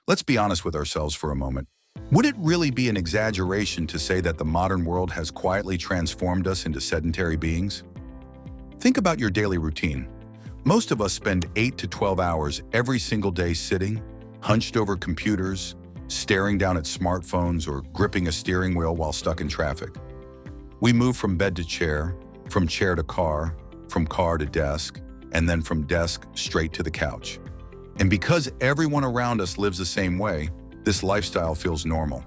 Let's be honest with ourselves for a moment. Would it really be an exaggeration to say that the modern world has quietly transformed us into sedentary beings? Think about your daily routine. Most of us spend 8 to 12 hours every single day sitting, hunched over computers, staring down at smartphones, or gripping a steering wheel while stuck in traffic. We move from bed to chair, from chair to car, from car to desk, and then from desk straight to the couch. And because everyone around us lives the same way, this lifestyle feels normal.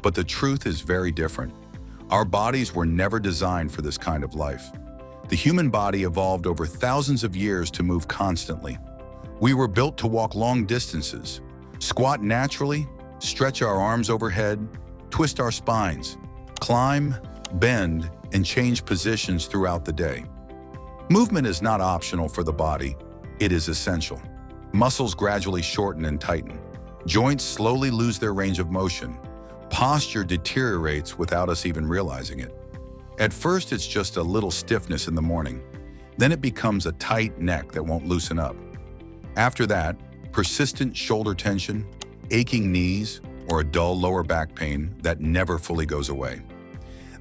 But the truth is very different. Our bodies were never designed for this kind of life. The human body evolved over thousands of years to move constantly. We were built to walk long distances, squat naturally, stretch our arms overhead, twist our spines, climb, bend, and change positions throughout the day. Movement is not optional for the body, it is essential. Muscles gradually shorten and tighten. Joints slowly lose their range of motion. Posture deteriorates without us even realizing it. At first, it's just a little stiffness in the morning. Then it becomes a tight neck that won't loosen up. After that, persistent shoulder tension, aching knees, or a dull lower back pain that never fully goes away.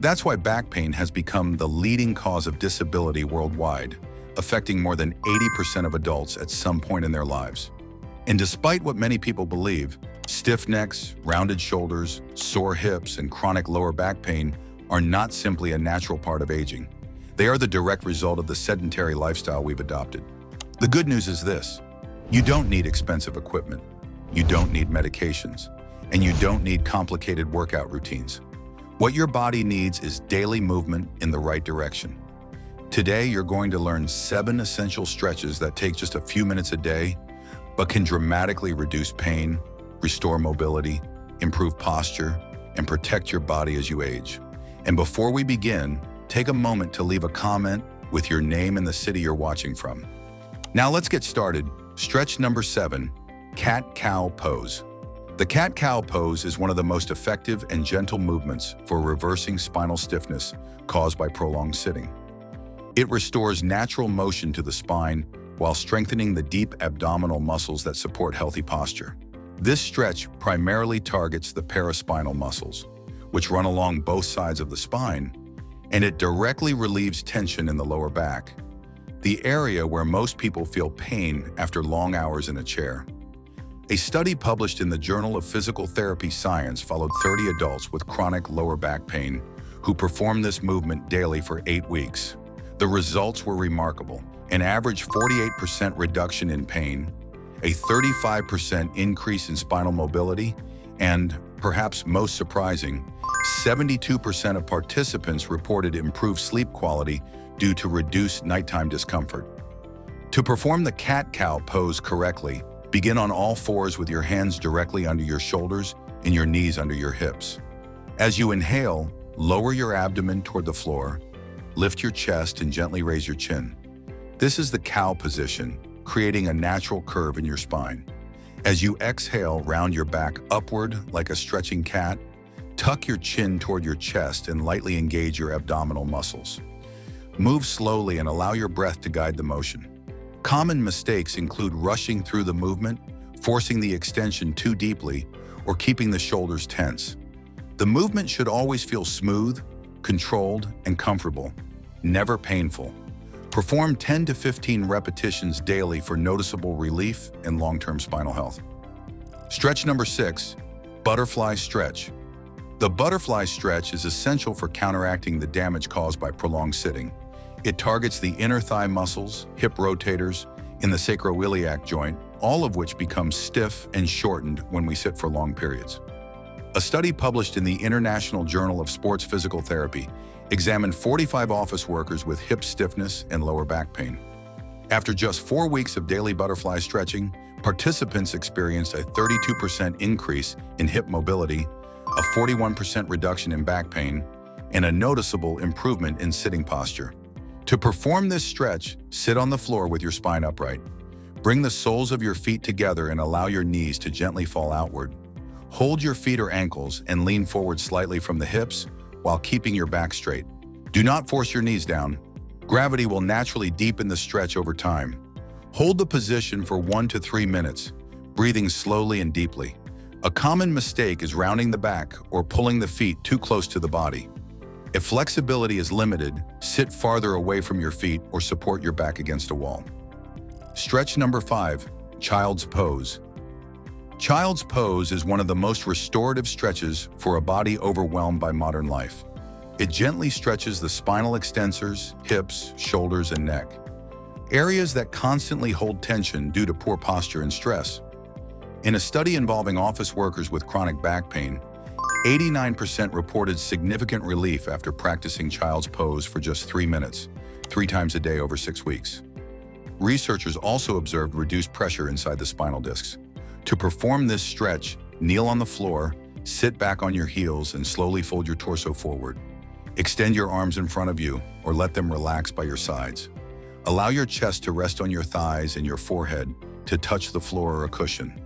That's why back pain has become the leading cause of disability worldwide, affecting more than 80% of adults at some point in their lives. And despite what many people believe, stiff necks, rounded shoulders, sore hips, and chronic lower back pain are not simply a natural part of aging. They are the direct result of the sedentary lifestyle we've adopted. The good news is this: you don't need expensive equipment, you don't need medications, and you don't need complicated workout routines. What your body needs is daily movement in the right direction. Today, you're going to learn 7 essential stretches that take just a few minutes a day, but can dramatically reduce pain, restore mobility, improve posture, and protect your body as you age. And before we begin, take a moment to leave a comment with your name and the city you're watching from. Now let's get started. Stretch number 7, cat-cow pose. The cat-cow pose is one of the most effective and gentle movements for reversing spinal stiffness caused by prolonged sitting. It restores natural motion to the spine while strengthening the deep abdominal muscles that support healthy posture. This stretch primarily targets the paraspinal muscles, which run along both sides of the spine, and it directly relieves tension in the lower back, the area where most people feel pain after long hours in a chair. A study published in the Journal of Physical Therapy Science followed 30 adults with chronic lower back pain who performed this movement daily for 8 weeks. The results were remarkable: an average 48% reduction in pain, a 35% increase in spinal mobility, and, perhaps most surprising, 72% of participants reported improved sleep quality due to reduced nighttime discomfort. To perform the cat-cow pose correctly, begin on all fours with your hands directly under your shoulders and your knees under your hips. As you inhale, lower your abdomen toward the floor, lift your chest and gently raise your chin. This is the cow position, creating a natural curve in your spine. As you exhale, round your back upward like a stretching cat. Tuck your chin toward your chest and lightly engage your abdominal muscles. Move slowly and allow your breath to guide the motion. Common mistakes include rushing through the movement, forcing the extension too deeply, or keeping the shoulders tense. The movement should always feel smooth, controlled, and comfortable, never painful. Perform 10 to 15 repetitions daily for noticeable relief and long-term spinal health. Stretch number 6, butterfly stretch. The butterfly stretch is essential for counteracting the damage caused by prolonged sitting. It targets the inner thigh muscles, hip rotators, and the sacroiliac joint, all of which become stiff and shortened when we sit for long periods. A study published in the International Journal of Sports Physical Therapy examined 45 office workers with hip stiffness and lower back pain. After just 4 weeks of daily butterfly stretching, participants experienced a 32% increase in hip mobility, a 41% reduction in back pain, and a noticeable improvement in sitting posture. To perform this stretch, sit on the floor with your spine upright. Bring the soles of your feet together and allow your knees to gently fall outward. Hold your feet or ankles and lean forward slightly from the hips while keeping your back straight. Do not force your knees down. Gravity will naturally deepen the stretch over time. Hold the position for 1 to 3 minutes, breathing slowly and deeply. A common mistake is rounding the back or pulling the feet too close to the body. If flexibility is limited, sit farther away from your feet or support your back against a wall. Stretch number 5, child's pose. Child's pose is one of the most restorative stretches for a body overwhelmed by modern life. It gently stretches the spinal extensors, hips, shoulders, and neck, areas that constantly hold tension due to poor posture and stress. In a study involving office workers with chronic back pain, 89% reported significant relief after practicing child's pose for just 3 minutes, 3 times a day over 6 weeks. Researchers also observed reduced pressure inside the spinal discs. To perform this stretch, kneel on the floor, sit back on your heels, and slowly fold your torso forward. Extend your arms in front of you or let them relax by your sides. Allow your chest to rest on your thighs and your forehead to touch the floor or a cushion.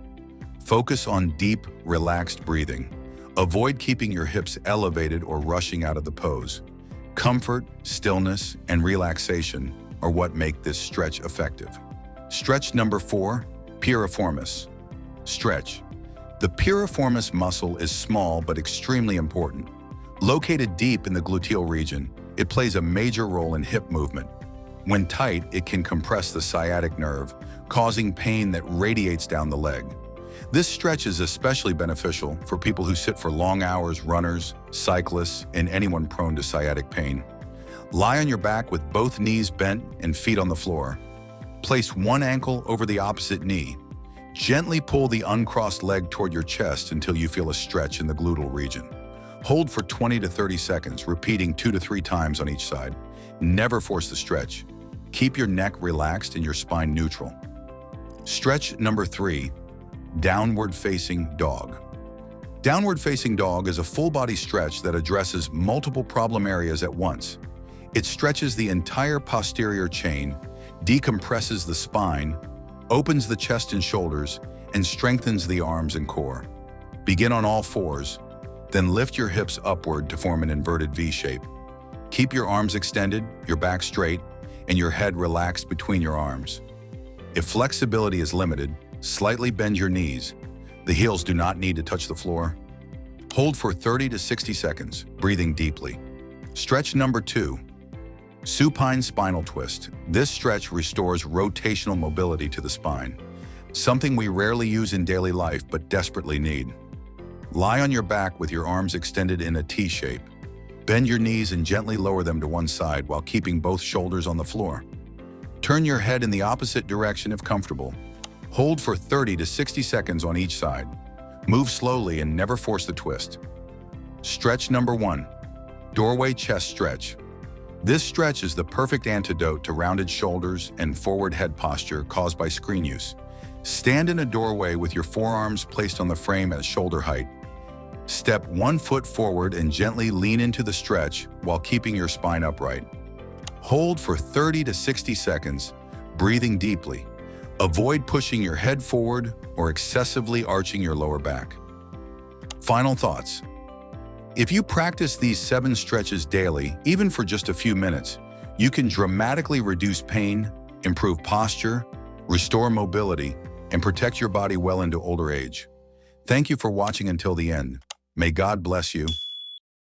Focus on deep, relaxed breathing. Avoid keeping your hips elevated or rushing out of the pose. Comfort, stillness, and relaxation are what make this stretch effective. Stretch number 4, Piriformis Stretch. The piriformis muscle is small but extremely important. Located deep in the gluteal region, it plays a major role in hip movement. When tight, it can compress the sciatic nerve, causing pain that radiates down the leg. This stretch is especially beneficial for people who sit for long hours, runners, cyclists, and anyone prone to sciatic pain. Lie on your back with both knees bent and feet on the floor. Place one ankle over the opposite knee. Gently pull the uncrossed leg toward your chest until you feel a stretch in the gluteal region. Hold for 20 to 30 seconds, repeating 2 to 3 times on each side. Never force the stretch. Keep your neck relaxed and your spine neutral. Stretch number 3, Downward Facing Dog. Downward Facing Dog is a full-body stretch that addresses multiple problem areas at once. It stretches the entire posterior chain, decompresses the spine, opens the chest and shoulders, and strengthens the arms and core. Begin on all fours, then lift your hips upward to form an inverted V shape. Keep your arms extended, your back straight, and your head relaxed between your arms. If flexibility is limited, slightly bend your knees. The heels do not need to touch the floor. Hold for 30 to 60 seconds, breathing deeply. Stretch number 2, Supine Spinal Twist. This stretch restores rotational mobility to the spine, something we rarely use in daily life but desperately need. Lie on your back with your arms extended in a T shape. Bend your knees and gently lower them to one side while keeping both shoulders on the floor. Turn your head in the opposite direction if comfortable. Hold for 30 to 60 seconds on each side. Move slowly and never force the twist. Stretch number 1, Doorway Chest Stretch. This stretch is the perfect antidote to rounded shoulders and forward head posture caused by screen use. Stand in a doorway with your forearms placed on the frame at shoulder height. Step 1 foot forward and gently lean into the stretch while keeping your spine upright. Hold for 30 to 60 seconds, breathing deeply. Avoid pushing your head forward or excessively arching your lower back. Final thoughts. If you practice these 7 stretches daily, even for just a few minutes, you can dramatically reduce pain, improve posture, restore mobility, and protect your body well into older age. Thank you for watching until the end. May God bless you.